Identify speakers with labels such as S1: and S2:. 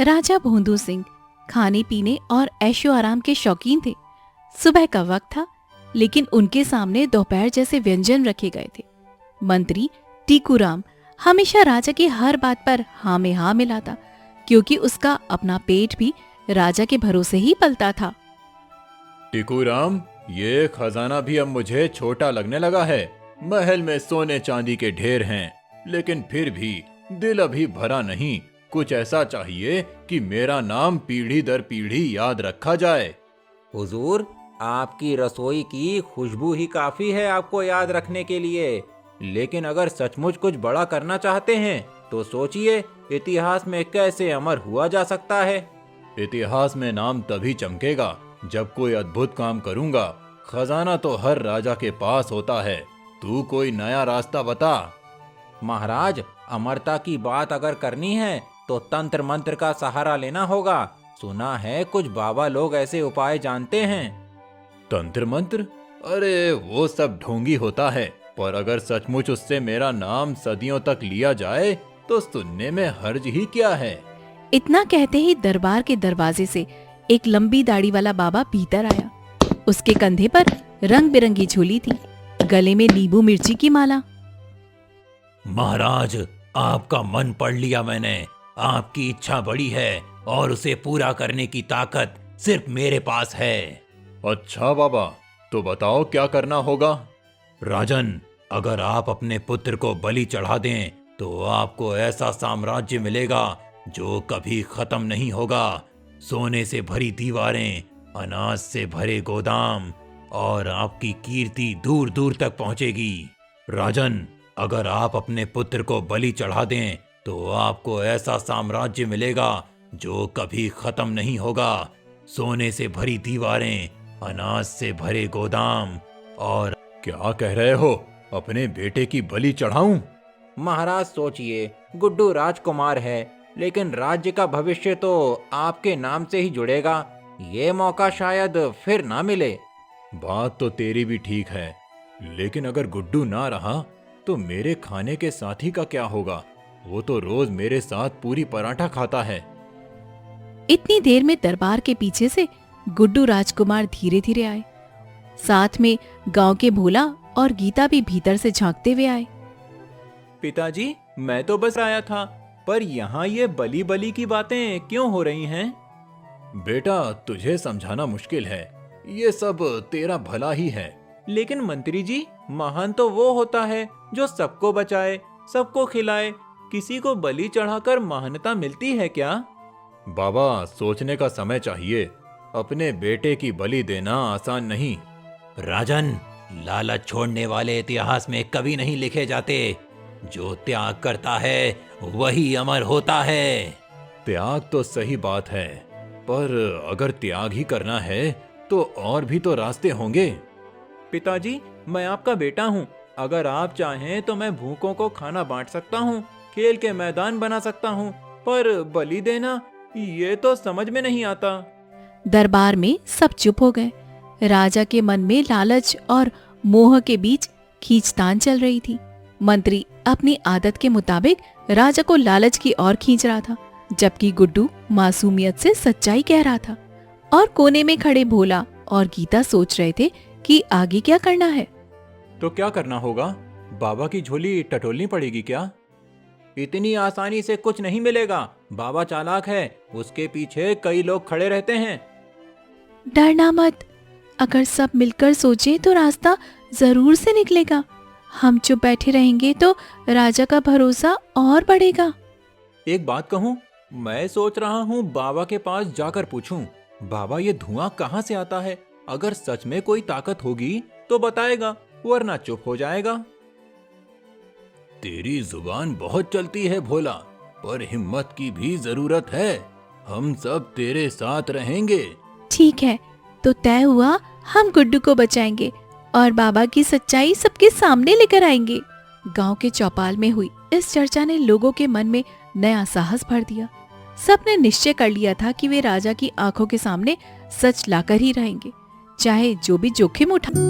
S1: राजा भोंदू सिंह खाने पीने और ऐशो आराम के शौकीन थे। सुबह का वक्त था, लेकिन उनके सामने दोपहर जैसे व्यंजन रखे गए थे। मंत्री टीकूराम हमेशा राजा की हर बात पर हाँ में हाँ मिलाता, क्योंकि उसका अपना पेट भी राजा के भरोसे ही पलता था।
S2: टीकूराम, ये खजाना भी अब मुझे छोटा लगने लगा है। महल में सोने चांदी के ढेर हैं, लेकिन फिर भी दिल अभी भरा नहीं। कुछ ऐसा चाहिए कि मेरा नाम पीढ़ी दर पीढ़ी याद रखा जाए।
S3: हुजूर, आपकी रसोई की खुशबू ही काफी है आपको याद रखने के लिए। लेकिन अगर सचमुच कुछ बड़ा करना चाहते हैं तो सोचिए, इतिहास में कैसे अमर हुआ जा सकता है।
S2: इतिहास में नाम तभी चमकेगा जब कोई अद्भुत काम करूंगा। खजाना तो हर राजा के पास होता है। तू कोई नया रास्ता बता।
S3: महाराज, अमरता की बात अगर करनी है तो तंत्र मंत्र का सहारा लेना होगा। सुना है कुछ बाबा लोग ऐसे उपाय जानते हैं।
S2: तंत्र मंत्र? अरे वो सब ढोंगी होता है, पर अगर सचमुच उससे मेरा नाम सदियों तक लिया जाए तो सुनने में हर्ज ही क्या है।
S1: इतना कहते ही दरबार के दरवाजे से एक लंबी दाढ़ी वाला बाबा भीतर आया। उसके कंधे पर रंग बिरंगी झोली थी, गले में नींबू मिर्ची की माला।
S3: महाराज, आपका मन पढ़ लिया मैंने। आपकी इच्छा बड़ी है और उसे पूरा करने की ताकत सिर्फ मेरे पास है।
S2: अच्छा बाबा, तो बताओ क्या करना होगा।
S3: राजन, अगर आप अपने पुत्र को बलि चढ़ा दें तो आपको ऐसा साम्राज्य मिलेगा जो कभी खत्म नहीं होगा। सोने से भरी दीवारें, अनाज से भरे गोदाम और आपकी कीर्ति दूर दूर तक पहुंचेगी। राजन, अगर आप अपने पुत्र को बलि चढ़ा दें तो आपको ऐसा साम्राज्य मिलेगा जो कभी खत्म नहीं होगा। सोने से भरी दीवारें, अनाज से भरे गोदाम और।
S2: क्या कह रहे हो? अपने बेटे की बलि चढ़ाऊं?
S3: महाराज सोचिए, गुड्डू राजकुमार है, लेकिन राज्य का भविष्य तो आपके नाम से ही जुड़ेगा। ये मौका शायद फिर ना मिले।
S2: बात तो तेरी भी ठीक है, लेकिन अगर गुड्डू ना रहा तो मेरे खाने के साथी का क्या होगा? वो तो रोज मेरे साथ पूरी पराठा खाता है।
S1: इतनी देर में दरबार के पीछे से गुड्डू राजकुमार धीरे धीरे आए। साथ में गांव के भोला और गीता भी भीतर से झांकते हुए आए।
S4: पिताजी, मैं तो बस आया था, पर यहाँ ये बली बली की बातें क्यों हो रही हैं?
S2: बेटा, तुझे समझाना मुश्किल है। ये सब तेरा भला ही है।
S4: लेकिन मंत्री जी, महान तो वो होता है जो सबको बचाए, सबको खिलाए। किसी को बलि चढ़ाकर महानता मिलती है क्या?
S2: बाबा, सोचने का समय चाहिए। अपने बेटे की बलि देना आसान नहीं।
S3: राजन, लालच छोड़ने वाले इतिहास में कभी नहीं लिखे जाते। जो त्याग करता है वही अमर होता है।
S2: त्याग तो सही बात है, पर अगर त्याग ही करना है तो और भी तो रास्ते होंगे।
S4: पिताजी, मैं आपका बेटा हूँ। अगर आप चाहें तो मैं भूखों को खाना बांट सकता हूँ, खेल के मैदान बना सकता हूँ, पर बलि देना, ये तो समझ में नहीं आता।
S1: दरबार में सब चुप हो गए। राजा के मन में लालच और मोह के बीच खींचतान चल रही थी। मंत्री अपनी आदत के मुताबिक राजा को लालच की ओर खींच रहा था, जबकि गुड्डू मासूमियत से सच्चाई कह रहा था। और कोने में खड़े भोला और गीता सोच रहे थे कि आगे क्या करना है।
S4: तो क्या करना होगा? बाबा की झोली टटोलनी पड़ेगी क्या?
S3: इतनी आसानी से कुछ नहीं मिलेगा। बाबा चालाक है, उसके पीछे कई लोग खड़े रहते हैं।
S1: डरना मत, अगर सब मिलकर सोचे तो रास्ता जरूर से निकलेगा। हम चुप बैठे रहेंगे तो राजा का भरोसा और बढ़ेगा।
S4: एक बात कहूँ, मैं सोच रहा हूँ बाबा के पास जाकर पूछूं, बाबा ये धुआं कहाँ से आता है? अगर सच में कोई ताकत होगी तो बताएगा, वरना चुप हो जाएगा।
S2: तेरी जुबान बहुत चलती है भोला, पर हिम्मत की भी जरूरत है। हम सब तेरे साथ रहेंगे।
S1: ठीक है, तो तय हुआ, हम गुड्डू को बचाएंगे और बाबा की सच्चाई सबके सामने लेकर आएंगे। गांव के चौपाल में हुई इस चर्चा ने लोगों के मन में नया साहस भर दिया। सबने निश्चय कर लिया था कि वे राजा की आंखों के सामने सच लाकर ही रहेंगे, चाहे जो भी जोखिम उठा।